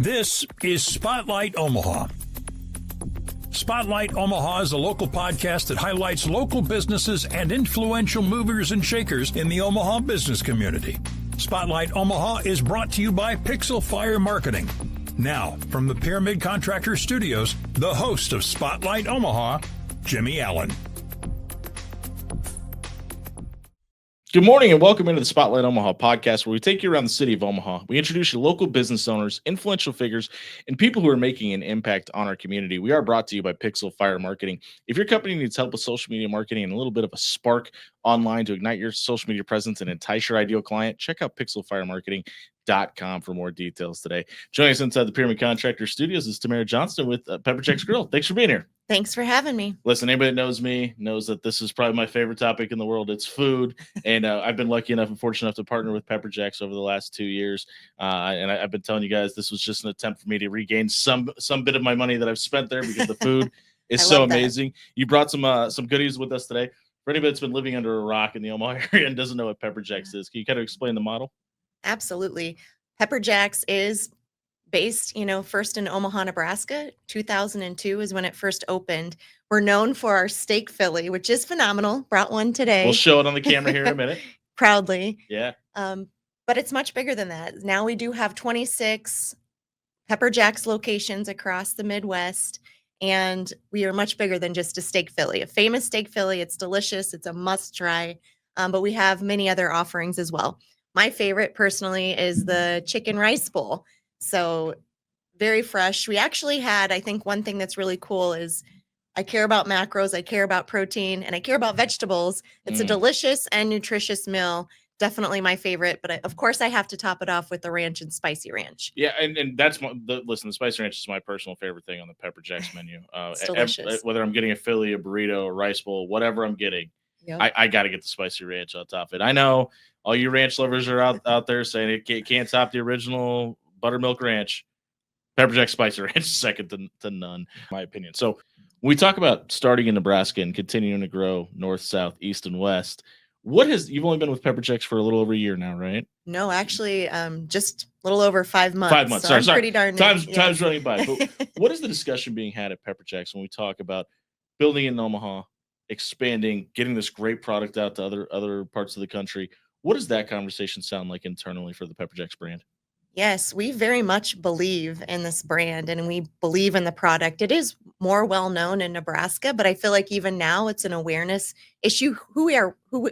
This is Spotlight Omaha. Spotlight Omaha is a local podcast that highlights local businesses and influential movers and shakers in the Omaha business community. Spotlight Omaha is brought to you by Pixel Fire Marketing. Now, from the Pyramid Contractor Studios, the host of Spotlight Omaha, Jimmy Allen. Good morning and welcome into the Spotlight Omaha podcast, where we take you around the city of Omaha. We introduce you to local business owners, influential figures, and people who are making an impact on our community. We are brought to you by Pixel Fire Marketing. If your company needs help with social media marketing and a little bit of a spark online to ignite your social media presence and entice your ideal client, check out pixelfiremarketing.com for more details today. Joining us inside the Pyramid Contractor Studios is Tamra Johnston with Pepperjax Grill. Thanks for being here. Thanks for having me. Listen, anybody that knows me knows that this is probably my favorite topic in the world. It's food. And I've been lucky enough and fortunate enough to partner with Pepperjax over the last 2 years. And I've been telling you guys, this was just an attempt for me to regain some bit of my money that I've spent there, because the food is so amazing. You brought some goodies with us today. For anybody that's been living under a rock in the Omaha area and doesn't know what Pepperjax is, can you kind of explain the model? Absolutely. Pepperjax is based, first in Omaha, Nebraska. 2002 is when it first opened. We're known for our steak Philly, which is phenomenal. Brought one today. We'll show it on the camera here in a minute. Proudly. Yeah. But it's much bigger than that. Now we do have 26 Pepperjax locations across the Midwest, and we are much bigger than just a steak Philly. A famous steak Philly. It's delicious. It's a must try. But we have many other offerings as well. My favorite personally is the chicken rice bowl. So very fresh. We actually had, I think one thing that's really cool is I care about macros, I care about protein, and I care about vegetables. It's a delicious and nutritious meal. Definitely my favorite, but of course I have to top it off with the ranch and spicy ranch. Yeah, and that's the spicy ranch is my personal favorite thing on the Pepperjax menu. It's delicious. Whether I'm getting a Philly, a burrito, a rice bowl, whatever I'm getting, yep. I got to get the spicy ranch on top of it. I know all you ranch lovers are out there saying it can't top the original buttermilk ranch. Pepperjax spicy ranch is second to none, in my opinion. So when we talk about starting in Nebraska and continuing to grow north, south, east, and west, you've only been with Pepperjax for a little over a year now, right? No, actually, just a little over 5 months. 5 months. So sorry. Pretty darn Time's running by. But what is the discussion being had at Pepperjax when we talk about building in Omaha, expanding, getting this great product out to other parts of the country? What does that conversation sound like internally for the Pepperjax brand? Yes, we very much believe in this brand and we believe in the product. It is more well known in Nebraska, but I feel like even now it's an awareness issue. Who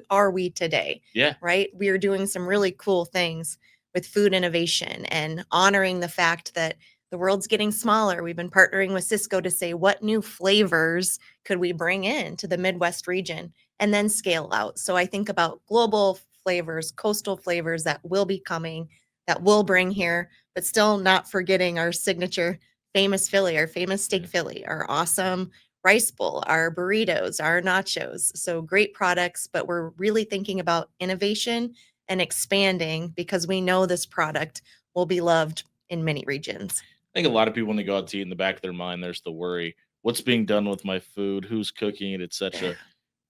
are we today? Yeah. Right? We are doing some really cool things with food innovation and honoring the fact that the world's getting smaller. We've been partnering with Cisco to say, what new flavors could we bring in to the Midwest region and then scale out? So I think about global flavors, coastal flavors that will be coming, that we'll bring here, but still not forgetting our signature famous Philly, our famous steak Philly, our awesome rice bowl, our burritos, our nachos. So great products, but we're really thinking about innovation and expanding because we know this product will be loved in many regions. I think a lot of people, when they go out to eat, in the back of their mind, there's the worry, what's being done with my food, who's cooking it, etc.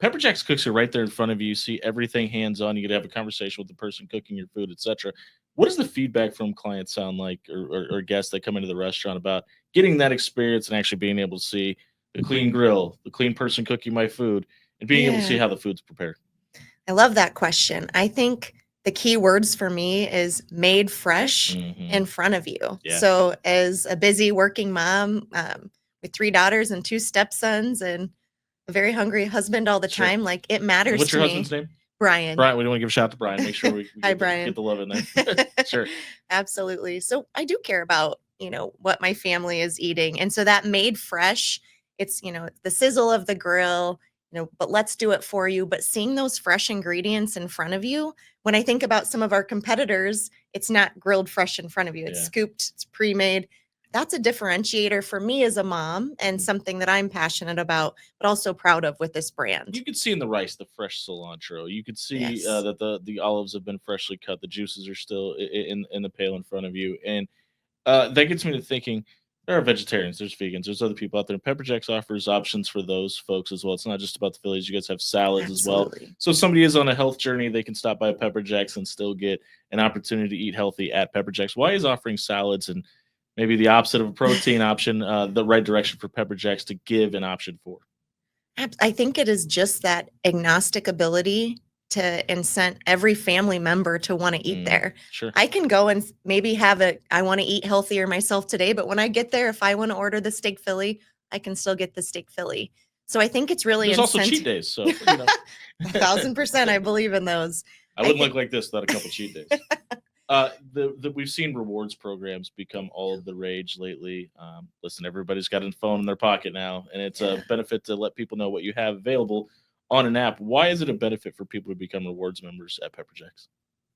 Pepperjax cooks are right there in front of you. You see everything hands-on. You get to have a conversation with the person cooking your food, etc. What does the feedback from clients sound like, or guests that come into the restaurant about getting that experience and actually being able to see the clean grill, the clean person cooking my food, and being able to see how the food's prepared? I love that question. I think the key words for me is made fresh in front of you. Yeah. So as a busy working mom with 3 daughters and 2 stepsons and a very hungry husband all the time, like it matters to me. What's your husband's name? Brian. We don't want to give a shout out to Brian. Make sure we Hi, Brian. Get the love in there. Sure. Absolutely. So I do care about, what my family is eating. And so that made fresh, it's, the sizzle of the grill, but let's do it for you. But seeing those fresh ingredients in front of you, when I think about some of our competitors, it's not grilled fresh in front of you. It's scooped, it's pre-made. That's a differentiator for me as a mom and something that I'm passionate about, but also proud of with this brand. You could see in the rice, the fresh cilantro. You could see that the olives have been freshly cut. The juices are still in the pail in front of you. And that gets me to thinking, there are vegetarians, there's vegans, there's other people out there. Pepperjax offers options for those folks as well. It's not just about the Phillies. You guys have salads as well. So if somebody is on a health journey, they can stop by Pepperjax and still get an opportunity to eat healthy at Pepperjax. Why is offering salads and maybe the opposite of a protein option, the right direction for Pepperjax to give an option for? I think it is just that agnostic ability to incent every family member to want to eat there. Sure. I can go and maybe I want to eat healthier myself today, but when I get there, if I want to order the steak Philly, I can still get the steak Philly. So I think it's really There's also cheat days, so 1,000%, I believe in those. I wouldn't look like this without a couple cheat days. We've seen rewards programs become all of the rage lately. Listen, everybody's got a phone in their pocket now, and it's a benefit to let people know what you have available on an app. Why is it a benefit for people to become rewards members at Pepperjax?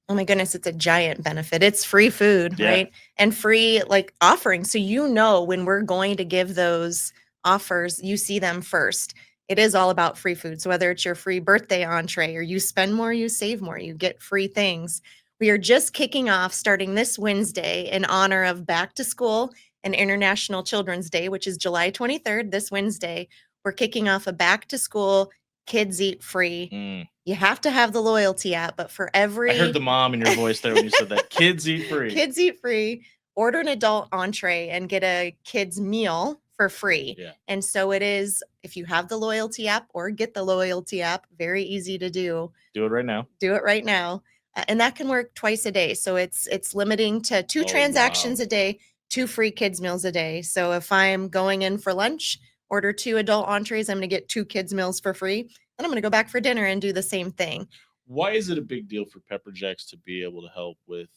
Oh my goodness, it's a giant benefit. It's free food, right? And free offerings. So when we're going to give those offers, you see them first. It is all about free food. So whether it's your free birthday entree or you spend more, you save more, you get free things. We are just kicking off starting this Wednesday in honor of back to school and International Children's Day, which is July 23rd, this Wednesday. We're kicking off a back to school kids eat free. You have to have the loyalty app, but for every... I heard the mom in your voice there when you said that. Kids eat free. Kids eat free. Order an adult entree and get a kid's meal for free. Yeah. And so it is, if you have the loyalty app or get the loyalty app, very easy to do. Do it right now. Do it right now. And that can work twice a day. So it's limiting to 2 transactions a day, 2 free kids meals a day. So if I'm going in for lunch, order 2 adult entrees, I'm going to get 2 kids meals for free. And I'm going to go back for dinner and do the same thing. Why is it a big deal for Pepperjax to be able to help with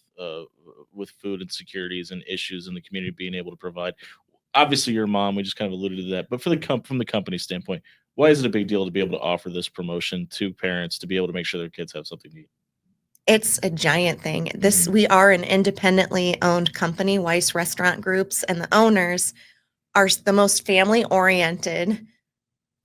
food insecurities and issues in the community, being able to provide? Obviously, your mom, we just kind of alluded to that, but from the company standpoint, why is it a big deal to be able to offer this promotion to parents to be able to make sure their kids have something to eat? It's a giant thing. We are an independently owned company, Weiss Restaurant Groups, and the owners are the most family-oriented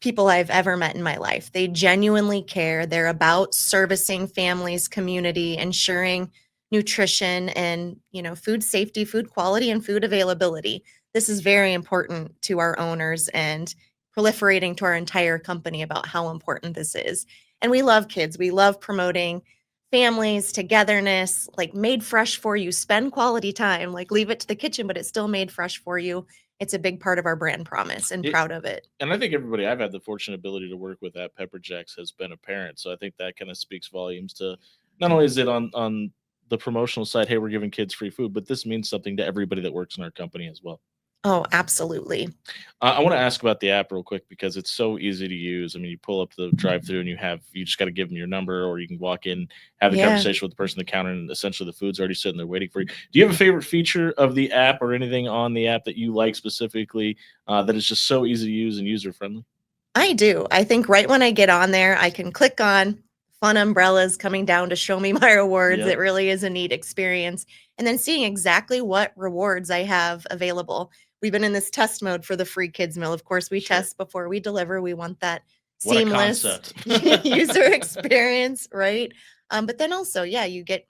people I've ever met in my life. They genuinely care. They're about servicing families, community, ensuring nutrition and, food safety, food quality, and food availability. This is very important to our owners and proliferating to our entire company about how important this is. And we love kids. We love promoting families, togetherness, made fresh for you, spend quality time, leave it to the kitchen, but it's still made fresh for you. It's a big part of our brand promise and proud of it. And I think everybody I've had the fortunate ability to work with at Pepperjax has been a parent. So I think that kind of speaks volumes to not only is it on the promotional side, hey, we're giving kids free food, but this means something to everybody that works in our company as well. Oh, absolutely. I want to ask about the app real quick because it's so easy to use. I mean, you pull up the drive-through and you just got to give them your number, or you can walk in, have a conversation with the person at the counter, and essentially the food's already sitting there waiting for you. Do you have a favorite feature of the app or anything on the app that you like specifically that is just so easy to use and user-friendly? I do. I think right when I get on there, I can click on fun umbrellas coming down to show me my rewards. Yep. It really is a neat experience. And then seeing exactly what rewards I have available. We've been in this test mode for the free kids meal. Of course, we test before we deliver. We want that seamless user experience, right? But then also, you get...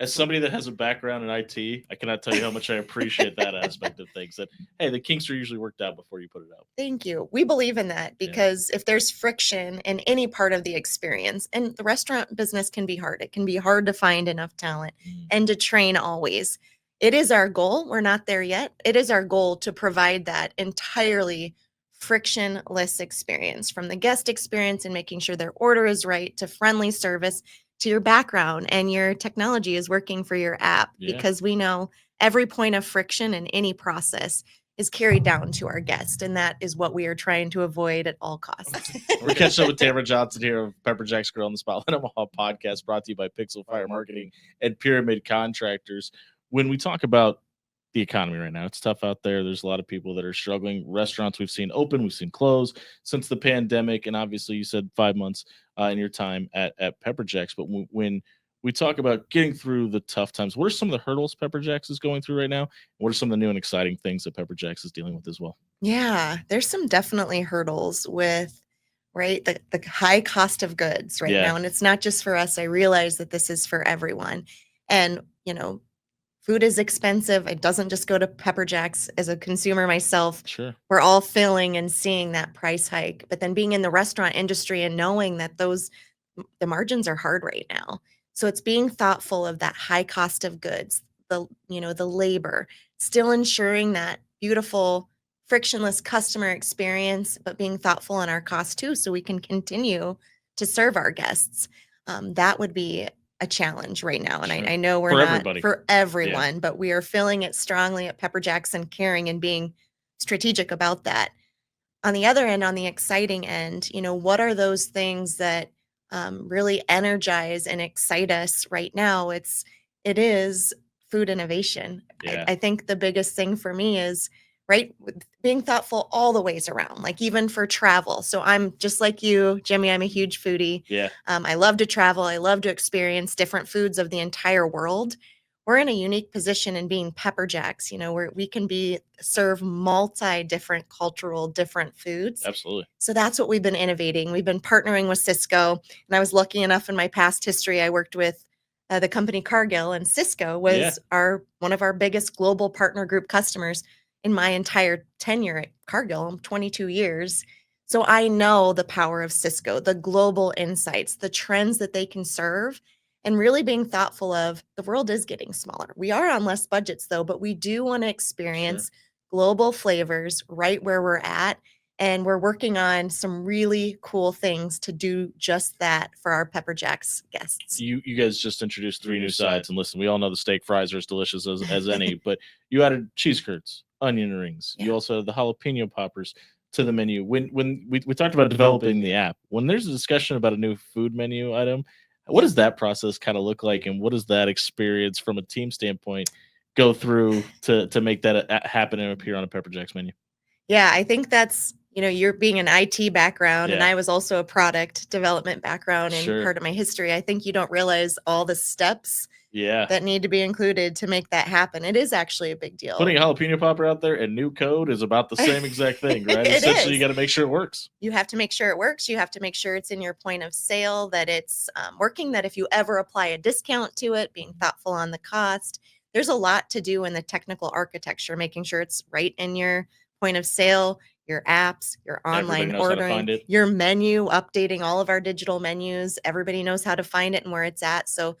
As somebody that has a background in IT, I cannot tell you how much I appreciate that aspect of things. That, hey, the kinks are usually worked out before you put it out. Thank you. We believe in that because if there's friction in any part of the experience, and the restaurant business can be hard. It can be hard to find enough talent and to train always. It is our goal. We're not there yet. It is our goal to provide that entirely frictionless experience, from the guest experience and making sure their order is right, to friendly service, to your background and your technology is working for your app, because we know every point of friction in any process is carried down to our guest. And that is what we are trying to avoid at all costs. We're catching up with Tamra Johnston here of Pepperjax Grill on the Spotlight Omaha podcast, brought to you by Pixel Fire Marketing and Pyramid Contractors. When we talk about the economy right now, it's tough out there. There's a lot of people that are struggling. Restaurants we've seen open, we've seen close since the pandemic. And obviously you said 5 months in your time at Pepperjax. But when we talk about getting through the tough times, what are some of the hurdles Pepperjax is going through right now? And what are some of the new and exciting things that Pepperjax is dealing with as well? Yeah, there's some definitely hurdles with the high cost of goods now. And it's not just for us. I realize that this is for everyone. And, food is expensive. It doesn't just go to Pepperjax. As a consumer myself, we're all feeling and seeing that price hike. But then being in the restaurant industry and knowing that the margins are hard right now. So it's being thoughtful of that high cost of goods. the labor, still ensuring that beautiful frictionless customer experience, but being thoughtful in our cost too, so we can continue to serve our guests. That would be a challenge right now. And Sure. I know we're For not everybody. for everyone, but we are feeling it strongly at Pepperjax and caring and being strategic about that. On the other end, on the exciting end, what are those things that really energize and excite us right now? It is food innovation. Yeah. I think the biggest thing for me is being thoughtful all the ways around, like even for travel. So I'm just like you, Jimmy. I'm a huge foodie. Yeah. I love to travel. I love to experience different foods of the entire world. We're in a unique position in being Pepperjax, where we can serve multi different cultural different foods. Absolutely. So that's what we've been innovating. We've been partnering with Cisco, and I was lucky enough in my past history. I worked with the company Cargill, and Cisco was one of our biggest global partner group customers in my entire tenure at Cargill, 22 years. So I know the power of Cisco, the global insights, the trends that they can serve, and really being thoughtful of the world is getting smaller. We are on less budgets though, but we do want to experience global flavors right where we're at. And we're working on some really cool things to do just that for our Pepperjax guests. You guys just introduced 3 new sides, and listen, we all know the steak fries are as delicious as any, but you added cheese curds, onion rings. You also had the jalapeno poppers to the menu. When we talked about developing the app, when there's a discussion about a new food menu item, what does that process kind of look like, and what does that experience from a team standpoint go through to make that happen and appear on a Pepperjax menu? Yeah, I think that's, you're being an IT background, and I was also a product development background in part of my history. I think you don't realize all the steps that need to be included to make that happen. It is actually a big deal. Putting a jalapeno popper out there and new code is about the same exact thing, right? Essentially, you got to make sure it works. You have to make sure it works. You have to make sure it's in your point of sale, that it's working, that if you ever apply a discount to it, being thoughtful on the cost. There's a lot to do in the technical architecture, making sure it's right in your point of sale, your apps, your online ordering, your menu, updating all of our digital menus. Everybody knows how to find it and where it's at. So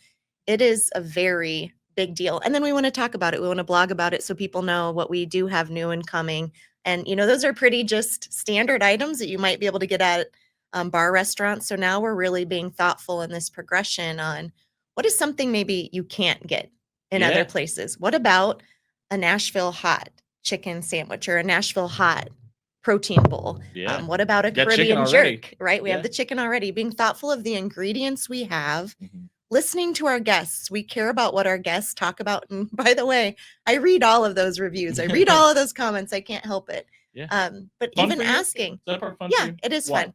it is a very big deal. And then we want to talk about it. We want to blog about it so people know what we do have new and coming. And, those are pretty just standard items that you might be able to get at bar restaurants. So now we're really being thoughtful in this progression on what is something maybe you can't get in other places. What about a Nashville hot chicken sandwich or a Nashville hot protein bowl? What about a Caribbean jerk, right? We have the chicken already. Being thoughtful of the ingredients we have, listening to our guests. We care about what our guests talk about. And by the way, I read all of those reviews. I read all of those comments. I can't help it. But fun even asking. Is that part fun for you? It is fun.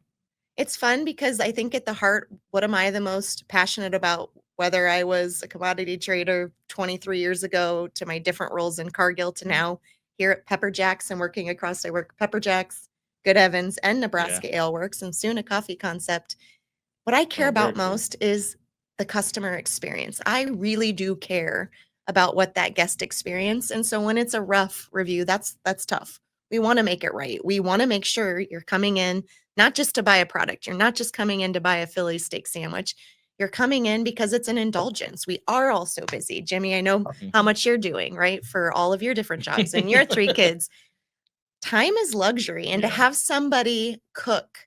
It's fun because I think at the heart, what am I the most passionate about? Whether I was a commodity trader 23 years ago to my different roles in Cargill to now here at Pepperjax and working across, I work Pepperjax, Good Evans, and Nebraska Ale Works, and soon a coffee concept. What I care about most is the customer experience. I really do care about what that guest experience. And so when it's a rough review, that's tough. We want to make it right. We want to make sure you're coming in not just to buy a product. You're not just coming in to buy a Philly steak sandwich. You're coming in because it's an indulgence. We are all so busy. Jimmy, I know how much you're doing, right? For all of your different jobs and your 3 kids. Time is luxury. And to have somebody cook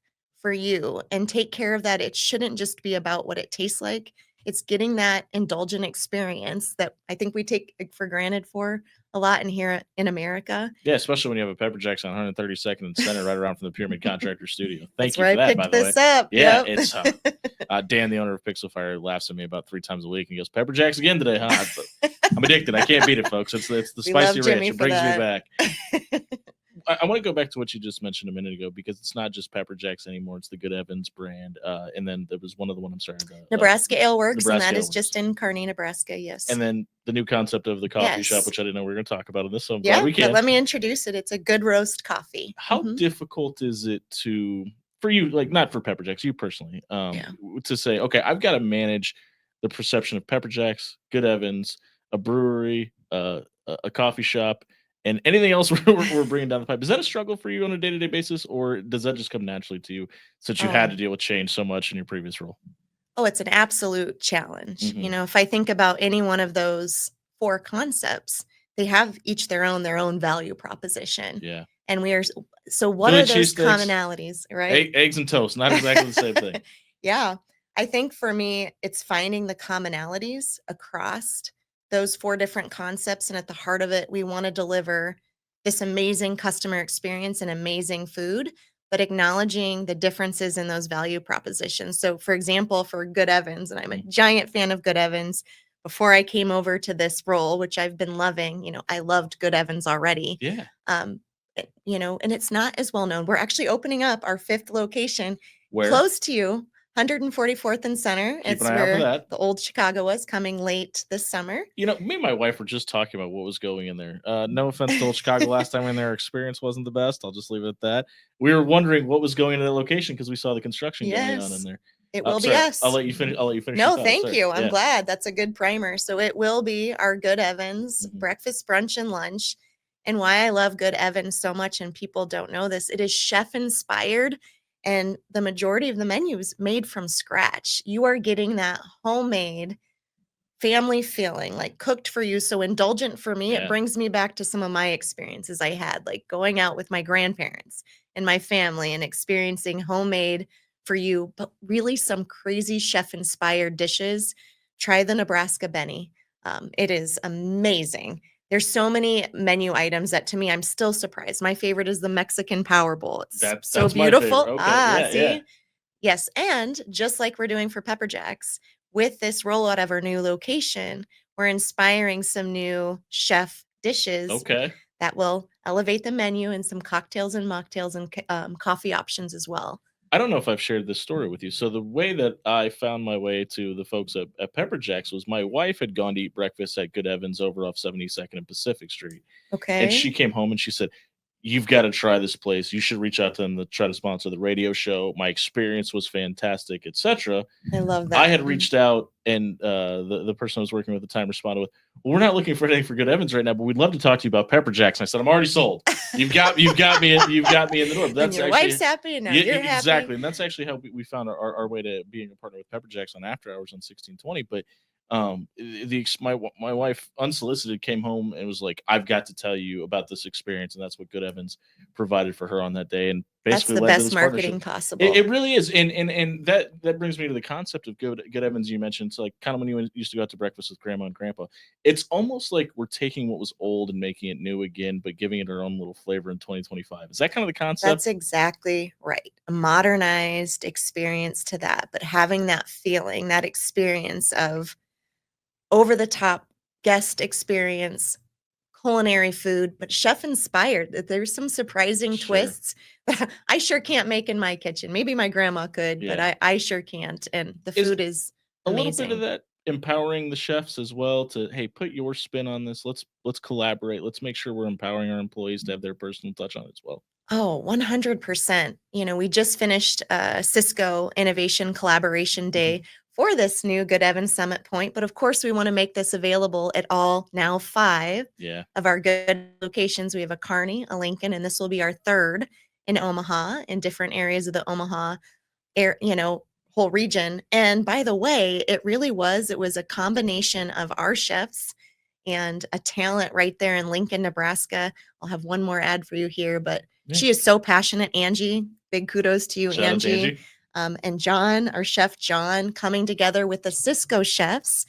for you and take care of that, it shouldn't just be about what it tastes like. It's getting that indulgent experience that I think we take for granted for a lot in here in America. Yeah, especially when you have a Pepperjax on 132nd and Center right around from the Pyramid Contractor Studio. Thank That's you for that, by the way. Up. Yeah, it's Dan, the owner of Pixel Fire, laughs at me about 3 times a week and goes, "Pepperjax again today, huh?" I'm addicted. I can't beat it, folks. It's the spicy ranch. It brings me back. I want to go back to what you just mentioned a minute ago, because it's not just Pepperjax anymore. It's the Good Evans brand. And then there was one other one, I'm sorry. Nebraska Ale Works, and that is just in Kearney, Nebraska, yes. And then the new concept of the coffee shop, which I didn't know we were going to talk about in this. So yeah, but let me introduce it. It's a good roast coffee. How difficult is it for you, like not for Pepperjax, you personally, to say, okay, I've got to manage the perception of Pepperjax, Good Evans, a brewery, a coffee shop, and anything else we're bringing down the pipe? Is that a struggle for you on a day-to-day basis, or does that just come naturally to you since you had to deal with change so much in your previous role? Oh, it's an absolute challenge. You know, if I think about any one of those 4 concepts, they have each their own value proposition. Yeah. And so what Philly are those cheesesteaks, commonalities, right? eggs and toast, not exactly the same thing. Yeah. I think for me, it's finding the commonalities across those 4 different concepts. And at the heart of it, we want to deliver this amazing customer experience and amazing food, but acknowledging the differences in those value propositions. So, for example, for Good Evans, and I'm a giant fan of Good Evans, before I came over to this role, which I've been loving, I loved Good Evans already. Yeah. And it's not as well known. We're actually opening up our 5th location Where? close to you, 144th and Center. Keep It's an eye out for where that. the old Chicago was, coming late this summer. Me and my wife were just talking about what was going in there. No offense to old Chicago. Last time in there, our experience wasn't the best. I'll just leave it at that. We were wondering what was going into that location because we saw the construction going on in there. It will be sorry, us. I'll let you finish. No, thank you. I'm glad. That's a good primer. So it will be our Good Evans breakfast, brunch, and lunch. And why I love Good Evans so much, and people don't know this, it is chef inspired, and the majority of the menu is made from scratch. You are getting that homemade family feeling, like cooked for you. So indulgent for me. It brings me back to some of my experiences I had, like going out with my grandparents and my family and experiencing homemade for you, but really some crazy chef inspired dishes. Try the Nebraska Benny. It is amazing. There's so many menu items that to me, I'm still surprised. My favorite is the Mexican Power Bowl. It's so beautiful. Okay. See? Yeah. Yes. And just like we're doing for Pepperjax, with this rollout of our new location, we're inspiring some new chef dishes that will elevate the menu, and some cocktails and mocktails and coffee options as well. I don't know if I've shared this story with you. So the way that I found my way to the folks at Pepperjax was my wife had gone to eat breakfast at Good Evans over off 72nd and Pacific Street. Okay. And she came home and she said, "You've got to try this place. You should reach out to them to try to sponsor the radio show. My experience was fantastic, etc." I love that. I had reached out, and the person I was working with at the time responded with, "Well, we're not looking for anything for Good Evans right now, but we'd love to talk to you about Pepperjax." And I said, "I'm already sold. You've got me in the door." That's and your wife's happy, and now you're happy. Exactly, and that's actually how we found our way to being a partner with Pepperjax on After Hours on 1620. But my wife unsolicited came home and was like, "I've got to tell you about this experience," and that's what Good Evans provided for her on that day, and basically that's the led to best this marketing possible. It really is, and that brings me to the concept of Good Evans. You mentioned, so like kind of when you used to go out to breakfast with grandma and grandpa, it's almost like we're taking what was old and making it new again, but giving it our own little flavor in 2025. Is that kind of the concept? That's exactly right. A modernized experience to that, but having that feeling, that experience of over the top guest experience, culinary food, but chef inspired. That there's some surprising twists that I sure can't make in my kitchen. Maybe my grandma could, but I sure can't. And the food is amazing. A little bit of that empowering the chefs as well to, hey, put your spin on this. Let's collaborate. Let's make sure we're empowering our employees to have their personal touch on it as well. Oh, 100%. We just finished Cisco Innovation Collaboration Day for this new Good Evans Summit Point. But of course, we want to make this available at all now 5 of our good locations. We have a Kearney, a Lincoln, and this will be our 3rd in Omaha, in different areas of the Omaha whole region. And by the way, it was a combination of our chefs and a talent right there in Lincoln, Nebraska. I'll have one more ad for you here, but she is so passionate. Angie, big kudos to you, Shout out to Angie. And John, our chef John, coming together with the Cisco chefs.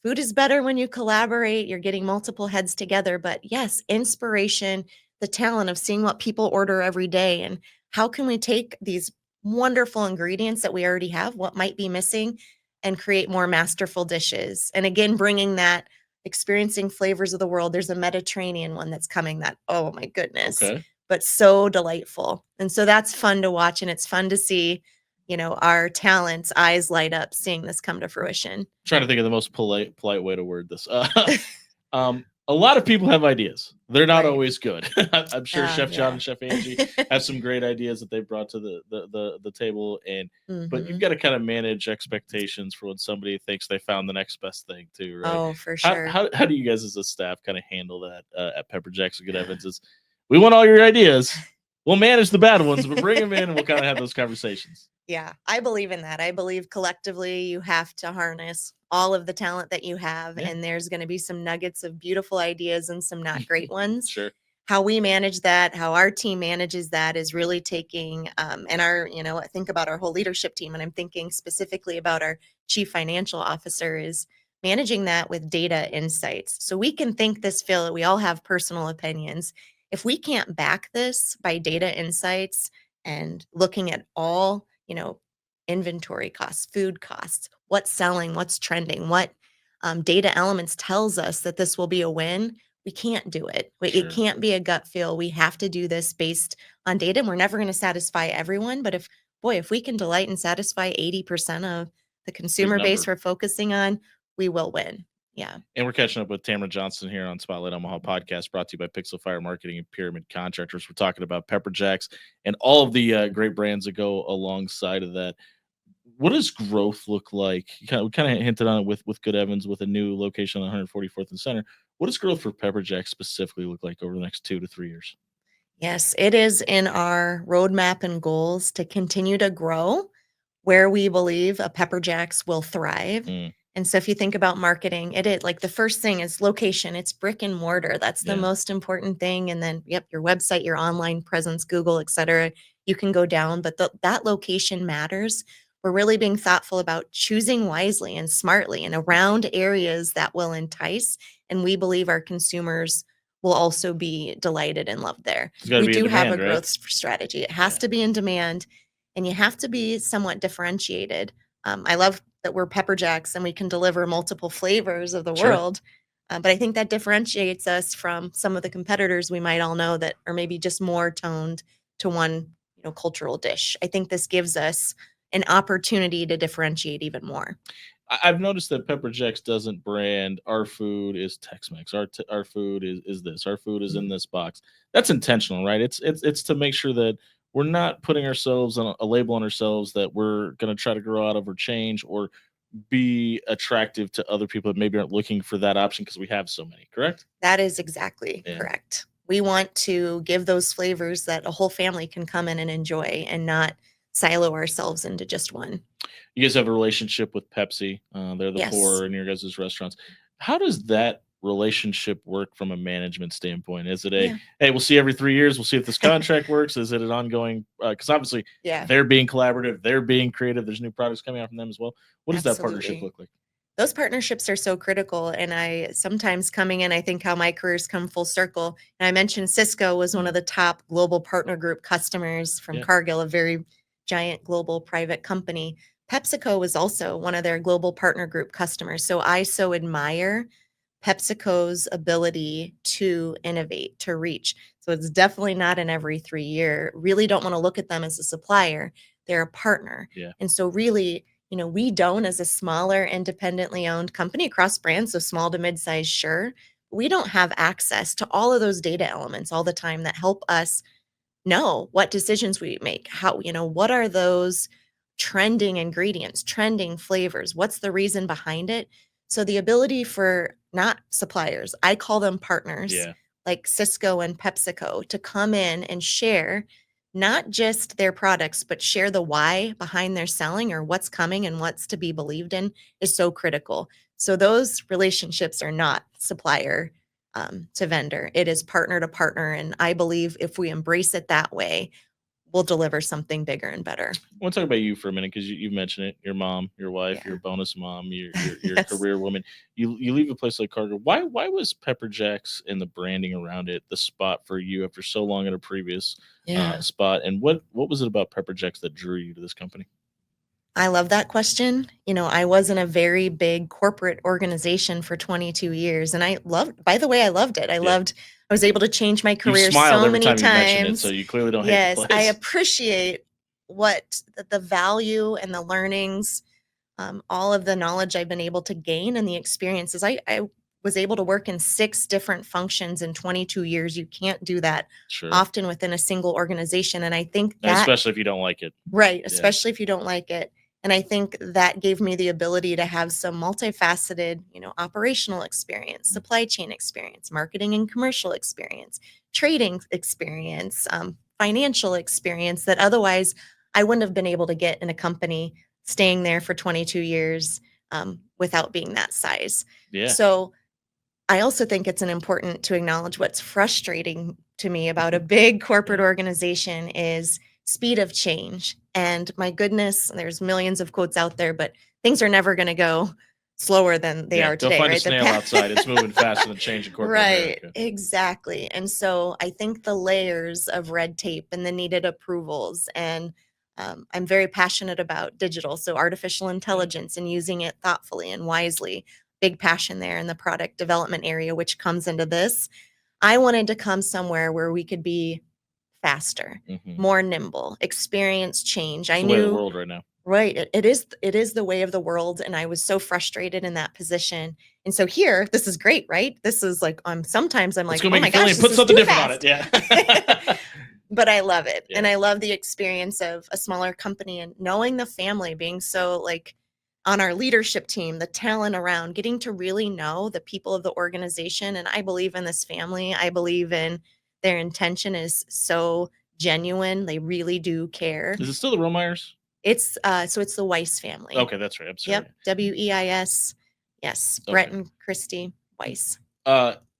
Food is better when you collaborate. You're getting multiple heads together. But yes, inspiration, the talent of seeing what people order every day, and how can we take these wonderful ingredients that we already have, what might be missing, and create more masterful dishes. And again, bringing that experiencing flavors of the world. There's a Mediterranean one that's coming that, oh my goodness, but so delightful. And so that's fun to watch, and it's fun to see our talents' eyes light up seeing this come to fruition. I'm trying to think of the most polite way to word this. A lot of people have ideas. They're not always good. I'm sure Chef John and Chef Angie have some great ideas that they brought to the table, and but you've got to kind of manage expectations for when somebody thinks they found the next best thing too, right? Oh, for sure. How do you guys as a staff kind of handle that at Pepperjax and Good Evans? We want all your ideas. We'll manage the bad ones, but bring them in and we'll kind of have those conversations. Yeah, I believe in that. I believe collectively you have to harness all of the talent that you have, Yeah. and there's going to be some nuggets of beautiful ideas and some not great ones. Sure. How we manage that, how our team manages that is really taking, and our, I think about our whole leadership team, and I'm thinking specifically about our chief financial officer, is managing that with data insights. So we can think this, Phil, we all have personal opinions. If we can't back this by data insights and looking at all, inventory costs, food costs, what's selling, what's trending, what data elements tells us that this will be a win, we can't do it. It Sure. can't be a gut feel. We have to do this based on data, and we're never going to satisfy everyone. But if we can delight and satisfy 80% of the consumer base number. we're focusing on, we will win. Yeah. And we're catching up with Tamra Johnston here on Spotlight Omaha podcast, brought to you by Pixel Fire Marketing and Pyramid Contractors. We're talking about Pepperjax and all of the great brands that go alongside of that. What does growth look like? We kind of hinted on it with Good Evans, with a new location on 144th and Center. What does growth for Pepperjax specifically look like over the next 2 to 3 years? Yes, it is in our roadmap and goals to continue to grow where we believe a Pepperjax will thrive. And so if you think about marketing, it is like the first thing is location. It's brick and mortar. That's the most important thing. And then, your website, your online presence, Google, et cetera, you can go down, but that location matters. We're really being thoughtful about choosing wisely and smartly and around areas that will entice. And we believe our consumers will also be delighted and loved there. We do have a growth strategy. It has to be in demand, and you have to be somewhat differentiated. I love that we're Pepperjax and we can deliver multiple flavors of the world. But I think that differentiates us from some of the competitors we might all know that are maybe just more toned to one, cultural dish. I think this gives us an opportunity to differentiate even more. I've noticed that Pepperjax doesn't brand our food is Tex-Mex. Our food is this. Our food is in this box. That's intentional, right? It's to make sure that we're not putting ourselves on a label on ourselves that we're going to try to grow out of or change or be attractive to other people that maybe aren't looking for that option because we have so many. Correct? That is exactly correct. We want to give those flavors that a whole family can come in and enjoy, and not silo ourselves into just one. You guys have a relationship with Pepsi. They're the pourer in your guys' restaurants. How does that relationship work from a management standpoint? Is it hey, we'll see every 3 years, we'll see if this contract works? Is it an ongoing, because obviously they're being collaborative, they're being creative, there's new products coming out from them as well. What does that partnership look like? Those partnerships are so critical. And I sometimes coming in, I think how my career's come full circle. And I mentioned Cisco was one of the top global partner group customers from Cargill, a very giant global private company. PepsiCo was also one of their global partner group customers. So I so admire PepsiCo's ability to innovate, to reach. So it's definitely not an every 3 year. Really don't want to look at them as a supplier. They're a partner. And so really, we don't, as a smaller independently owned company across brands, so small to mid-size, sure, we don't have access to all of those data elements all the time that help us know what decisions we make. How, what are those trending ingredients, trending flavors? What's the reason behind it? So the ability for not suppliers, I call them partners, like Cisco and PepsiCo, to come in and share not just their products, but share the why behind their selling or what's coming and what's to be believed in, is so critical. So those relationships are not supplier to vendor. It is partner to partner. And I believe if we embrace it that way, we'll deliver something bigger and better. I want to talk about you for a minute, because you mentioned it. Your mom, your wife, your bonus mom, your career woman. You leave a place like Cargill. Why was Pepperjax and the branding around it the spot for you after so long at a previous spot? And what was it about Pepperjax that drew you to this company? I love that question. I was in a very big corporate organization for 22 years, and I loved it. I was able to change my career so many times. You mention it, so you clearly don't hate the place. I appreciate what the value and the learnings, all of the knowledge I've been able to gain and the experiences. I was able to work in 6 different functions in 22 years. You can't do that often within a single organization. And I think that, especially if you don't like it. Right. Especially if you don't like it. And I think that gave me the ability to have some multifaceted, operational experience, supply chain experience, marketing and commercial experience, trading experience, financial experience that otherwise I wouldn't have been able to get in a company staying there for 22 years, without being that size. Yeah. So I also think it's important to acknowledge what's frustrating to me about a big corporate organization is speed of change. And my goodness, there's millions of quotes out there, but things are never going to go slower than they are today. Go find right? a snail outside. It's moving faster than change in corporate Right, America. exactly. And so I think the layers of red tape and the needed approvals, and I'm very passionate about digital, so artificial intelligence and using it thoughtfully and wisely. Big passion there in the product development area, which comes into this. I wanted to come somewhere where we could be faster, more nimble, experience change. It's I the way of the knew world right now. Right. It is the way of the world. And I was so frustrated in that position. And so here, this is great, right? This is like, sometimes I'm Let's like, go oh make my it Philly gosh, and this put is something too different on fast. it. Yeah. But I love it. Yeah. And I love the experience of a smaller company and knowing the family, being so like on our leadership team, the talent around, getting to really know the people of the organization. And I believe in this family. I believe in their intention is so genuine. They really do care. Is it still the Romeyers? It's so it's the Weiss family. Okay, that's right. I'm sorry. Yep. WEIS. Yes. Okay. Brett and Christy Weiss.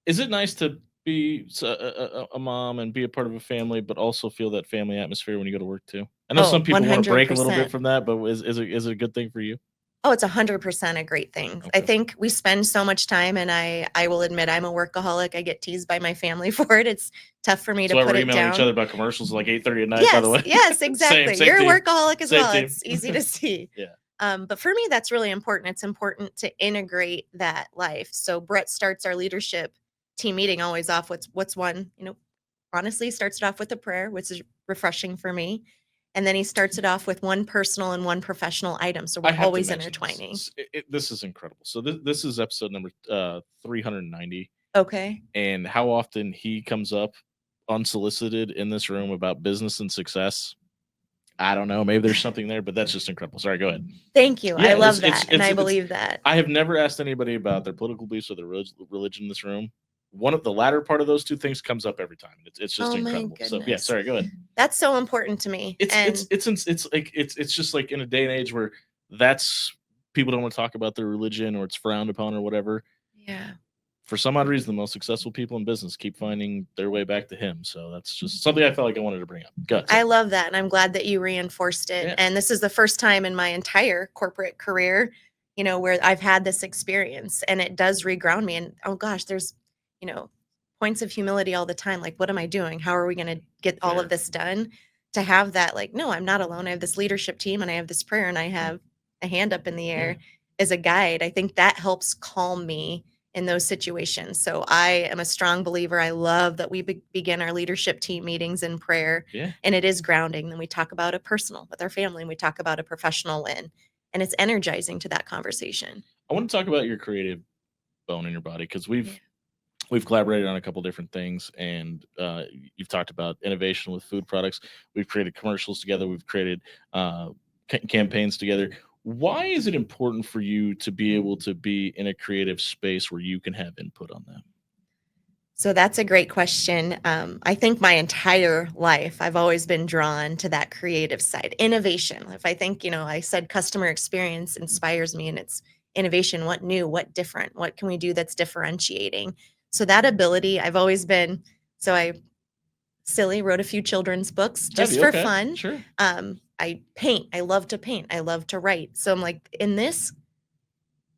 Is it nice to be a mom and be a part of a family, but also feel that family atmosphere when you go to work too? I know some people want to break a little bit 100%. from that, but is it a good thing for you? Oh, it's 100% a great thing. Okay. I think we spend so much time, and I will admit I'm a workaholic. I get teased by my family for it. It's tough for me to put we're it emailing down. each other about commercials like 8:30 at night, Yes, by the way. yes, exactly. Same You're team. a workaholic as Same well. team. It's easy to see. Yeah. But for me, that's really important. It's important to integrate that life. So Brett starts our leadership team meeting always off what's one, honestly starts it off with a prayer, which is refreshing for me. And then he starts it off with one personal and one professional item. So we're always intertwining. This is incredible. So this is episode number 390. Okay. And how often he comes up unsolicited in this room about business and success. I don't know. Maybe there's something there, but that's just incredible. Sorry, go ahead. Thank you. Yeah, I love that. And I believe that. I have never asked anybody about their political beliefs or their religion in this room. One of the latter part of those two things comes up every time. It's just incredible. So yeah, sorry, go ahead. That's so important to me. It's just like in a day and age where that's people don't want to talk about their religion or it's frowned upon or whatever. Yeah. For some odd reason, the most successful people in business keep finding their way back to him. So that's just something I felt like I wanted to bring up. Go ahead. I love that. And I'm glad that you reinforced it. Yeah. And this is the first time in my entire corporate career, where I've had this experience, and it does reground me. And oh gosh, there's, points of humility all the time. Like, what am I doing? How are we going to get all of this done? To have that, like, no, I'm not alone. I have this leadership team and I have this prayer and I have a hand up in the air as a guide. I think that helps calm me in those situations. So I am a strong believer. I love that we begin our leadership team meetings in prayer, and it is grounding. Then we talk about a personal with our family, and we talk about a professional win, and it's energizing to that conversation. I want to talk about your creative bone in your body, because we've collaborated on a couple different things, and you've talked about innovation with food products. We've created commercials together. We've created campaigns together. Why is it important for you to be able to be in a creative space where you can have input on that? So that's a great question. I think my entire life, I've always been drawn to that creative side, innovation. If I think, I said customer experience inspires me, and it's innovation. What new, what different, what can we do that's differentiating? So that ability, I've always been, I wrote a few children's books just for fun. Sure. I paint. I love to paint. I love to write. So I'm like, in this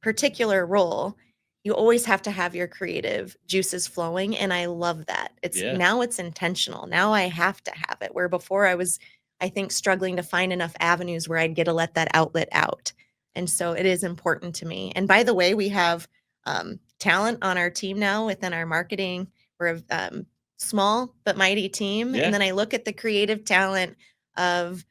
particular role, you always have to have your creative juices flowing. And I love that. Now it's intentional. Now I have to have it, where before I was, I think, struggling to find enough avenues where I'd get to let that outlet out. And so it is important to me. And by the way, we have talent on our team now within our marketing. We're a small but mighty team. And then I look at the creative talent of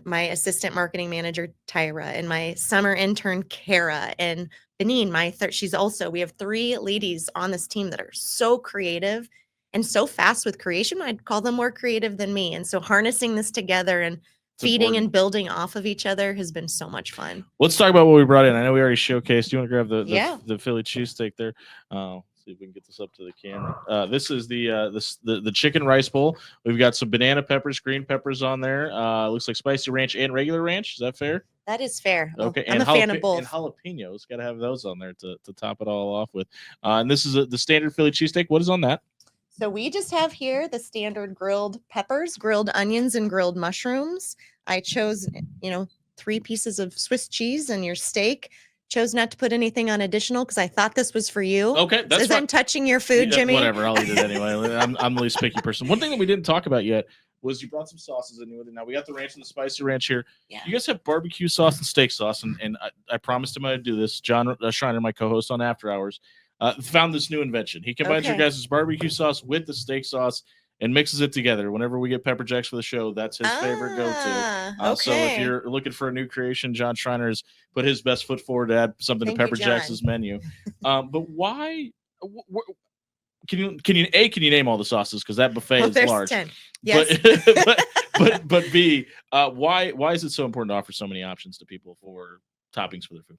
my assistant marketing manager, Tyra, and my summer intern, Kara, and Benin, we have 3 ladies on this team that are so creative and so fast with creation. I'd call them more creative than me. And so harnessing this together and feeding and building off of each other has been so much fun. Let's talk about what we brought in. I know we already showcased. You want to grab the Philly cheesesteak there? See if we can get this up to the camera. This is the chicken rice bowl. We've got some banana peppers, green peppers on there. Looks like spicy ranch and regular ranch. Is that fair? That is fair. Okay, I'm a fan of both. And jalapenos. Got to have those on there to top it all off with. And this is the standard Philly cheesesteak. What is on that? So we just have here the standard grilled peppers, grilled onions, and grilled mushrooms. I chose, 3 pieces of Swiss cheese and your steak. Chose not to put anything on additional because I thought this was for you. Okay, that's fine. I'm touching your food, Jimmy. Whatever, I'll eat it anyway. I'm the least picky person. One thing that we didn't talk about yet was you brought some sauces in with it. Now we got the ranch and the spicy ranch here. Yeah. You guys have barbecue sauce and steak sauce, and I promised him I'd do this. John Schreiner, my co-host on After Hours, found this new invention. He combines your guys' barbecue sauce with the steak sauce and mixes it together. Whenever we get Pepperjax for the show, that's his favorite go-to. So if you're looking for a new creation, John Schreiner has put his best foot forward to add something to Pepperjax's menu. But why? Can you name all the sauces? Because that buffet is large. 10. Yes. But B, why is it so important to offer so many options to people for toppings for their food?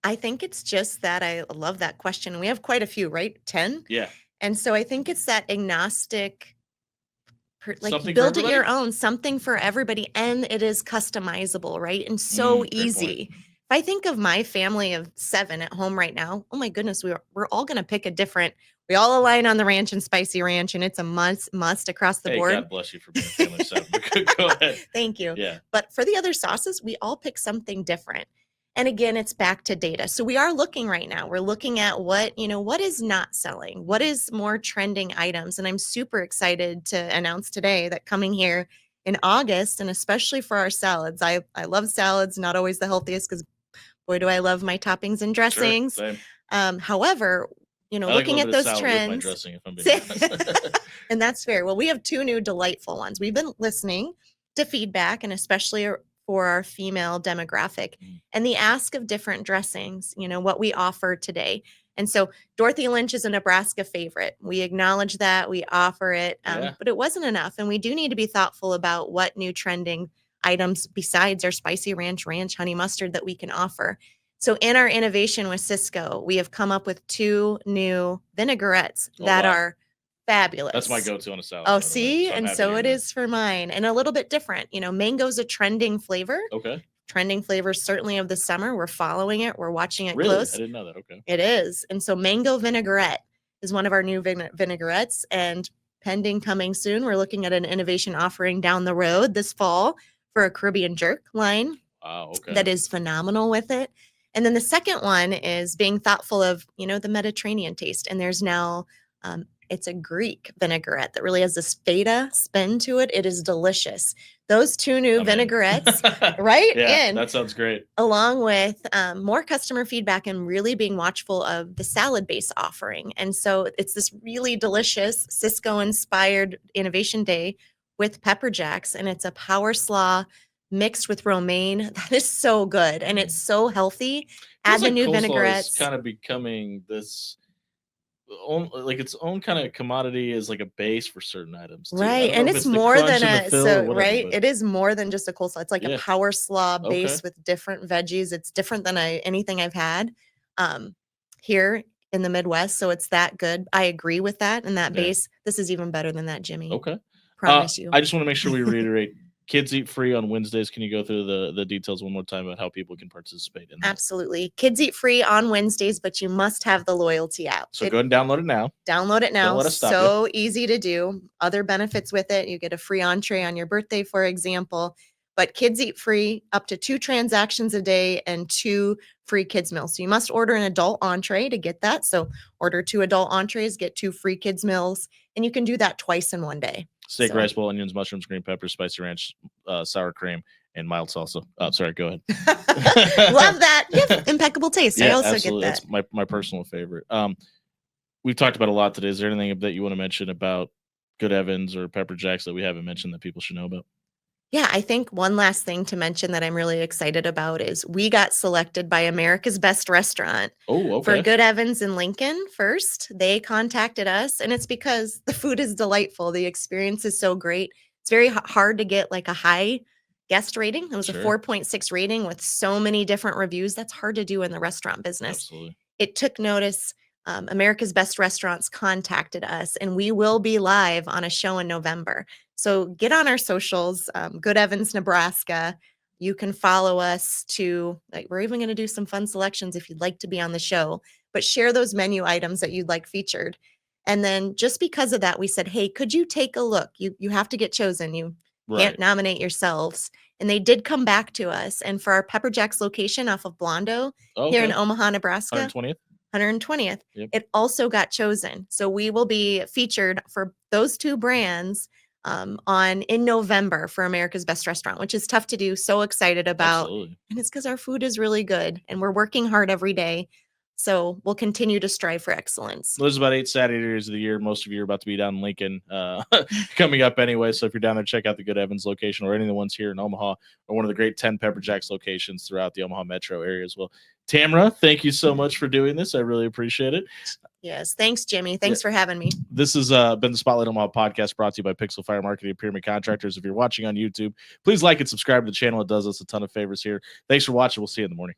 I think it's just that I love that question. We have quite a few, right? 10? Yeah. And so I think it's that agnostic, Something build it your own, something for everybody. And it is customizable, right? And so easy. If I think of my family of 7 at home right now, oh my goodness, we're all going to pick a different, we all align on the ranch and spicy ranch, and it's a must across the board. God bless you for being a family of 7. Go ahead. Thank you. Yeah. But for the other sauces, we all pick something different. And again, it's back to data. So we are looking right now. We're looking at what is not selling, what is more trending items. And I'm super excited to announce today that coming here in August, and especially for our salads, I love salads, not always the healthiest because boy, do I love my toppings and dressings. Sure, same. However, looking at those trends, dressing, if I'm being honest. And that's fair. Well, we have 2 new delightful ones. We've been listening to feedback, and especially for our female demographic and the ask of different dressings, what we offer today. And so Dorothy Lynch is a Nebraska favorite. We acknowledge that, we offer it, but it wasn't enough. And we do need to be thoughtful about what new trending items besides our spicy ranch, honey mustard that we can offer. So in our innovation with Cisco, we have come up with 2 new vinaigrettes that are fabulous. That's my go-to on a salad. Oh, see? And so it is for mine. And a little bit different. Mango's a trending flavor. Okay. Trending flavor certainly of the summer. We're following it. We're watching it close. I didn't know that. Okay. It is. And so mango vinaigrette is one of our new vinaigrettes. And pending coming soon, we're looking at an innovation offering down the road this fall for a Caribbean jerk line. Wow, okay. That is phenomenal with it. And then the second one is being thoughtful of, the Mediterranean taste. And there's now it's a Greek vinaigrette that really has this feta spin to it. It is delicious. Those 2 new vinaigrettes, right? Yeah, that sounds great. Along with more customer feedback and really being watchful of the salad base offering. And so it's this really delicious Cisco-inspired Innovation Day with Pepperjax, and it's a power slaw mixed with romaine. That is so good, and it's so healthy. Add the new vinaigrettes. It's kind of becoming this its own kind of commodity is like a base for certain items too. Right, and it's more than it is more than just a coleslaw. It's like a power slaw base with different veggies. It's different than anything I've had here in the Midwest, so it's that good. I agree with that. And that base, this is even better than that, Jimmy. Okay, promise you. I just want to make sure we reiterate. Kids Eat Free on Wednesdays. Can you go through the details one more time about how people can participate in that? Absolutely. Kids Eat Free on Wednesdays, but you must have the loyalty app. So go ahead and download it now. Download it now. Don't let us stop so easy to do. Other benefits with it. You get a free entree on your birthday, for example. But Kids Eat Free, up to 2 transactions a day and 2 free kids meals. So you must order an adult entree to get that. So order 2 adult entrees, get 2 free kids meals, and you can do that twice in one day. Steak, rice bowl, onions, mushrooms, green peppers, spicy ranch, sour cream, and mild salsa. Sorry, go ahead. Love that. You have impeccable taste. I also absolutely. Get that. That's my personal favorite. We've talked about a lot today. Is there anything that you want to mention about Good Evans or Pepperjax that we haven't mentioned that people should know about? Yeah, I think one last thing to mention that I'm really excited about is we got selected by America's Best Restaurant for Good Evans in Lincoln first. They contacted us, and it's because the food is delightful. The experience is so great. It's very hard to get like a high guest rating. It was a 4.6 rating with so many different reviews. That's hard to do in the restaurant business. Absolutely. It took notice America's Best Restaurants contacted us, and we will be live on a show in November. So get on our socials, Good Evans, Nebraska. You can follow us to, we're even going to do some fun selections if you'd like to be on the show, but share those menu items that you'd like featured. And then just because of that, we said, hey, could you take a look? You have to get chosen. You can't nominate yourselves. And they did come back to us. And for our Pepperjax location off of Blondo here in Omaha, Nebraska, 120th. Yep. It also got chosen. So we will be featured for those two brands in November for America's Best Restaurant, which is tough to do. So excited about. Absolutely. And it's because our food is really good and we're working hard every day. So we'll continue to strive for excellence. There's about 8 Saturdays of the year. Most of you are about to be down in Lincoln coming up anyway. So if you're down there, check out the Good Evans location or any of the ones here in Omaha or one of the great 10 Pepperjax locations throughout the Omaha metro area as well. Tamra, thank you so much for doing this. I really appreciate it. Yes. Thanks, Jimmy. Thanks for having me. This has been the Spotlight Omaha podcast brought to you by Pixel Fire Marketing and Pyramid Contractors. If you're watching on YouTube, please like and subscribe to the channel. It does us a ton of favors here. Thanks for watching. We'll see you in the morning.